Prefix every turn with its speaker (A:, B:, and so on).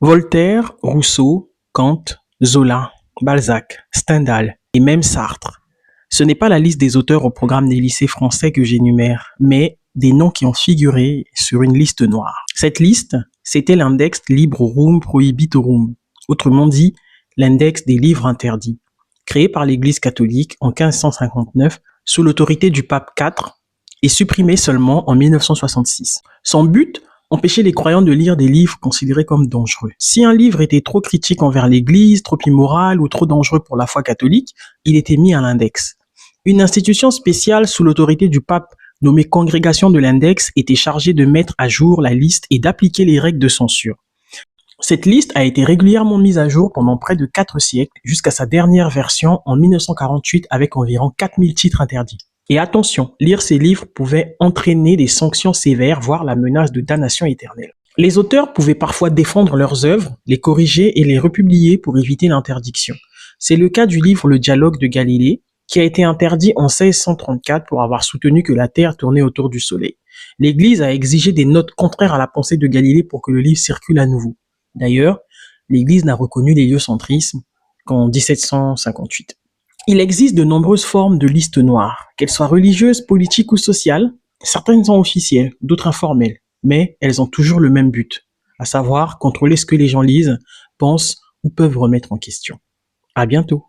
A: Voltaire, Rousseau, Kant, Zola, Balzac, Stendhal et même Sartre. Ce n'est pas la liste des auteurs au programme des lycées français que j'énumère, mais des noms qui ont figuré sur une liste noire. Cette liste, c'était l'index Librorum Prohibitorum, autrement dit l'index des livres interdits, créé par l'Église catholique en 1559 sous l'autorité du pape IV et supprimé seulement en 1966. Son but, empêcher les croyants de lire des livres considérés comme dangereux. Si un livre était trop critique envers l'Église, trop immoral ou trop dangereux pour la foi catholique, il était mis à l'index. Une institution spéciale sous l'autorité du pape nommée Congrégation de l'index était chargée de mettre à jour la liste et d'appliquer les règles de censure. Cette liste a été régulièrement mise à jour pendant près de 4 siècles jusqu'à sa dernière version en 1948 avec environ 4000 titres interdits. Et attention, lire ces livres pouvait entraîner des sanctions sévères, voire la menace de damnation éternelle. Les auteurs pouvaient parfois défendre leurs œuvres, les corriger et les republier pour éviter l'interdiction. C'est le cas du livre Le Dialogue de Galilée, qui a été interdit en 1634 pour avoir soutenu que la Terre tournait autour du Soleil. L'Église a exigé des notes contraires à la pensée de Galilée pour que le livre circule à nouveau. D'ailleurs, l'Église n'a reconnu l'héliocentrisme qu'en 1758. Il existe de nombreuses formes de listes noires, qu'elles soient religieuses, politiques ou sociales. Certaines sont officielles, d'autres informelles, mais elles ont toujours le même but, à savoir contrôler ce que les gens lisent, pensent ou peuvent remettre en question. À bientôt.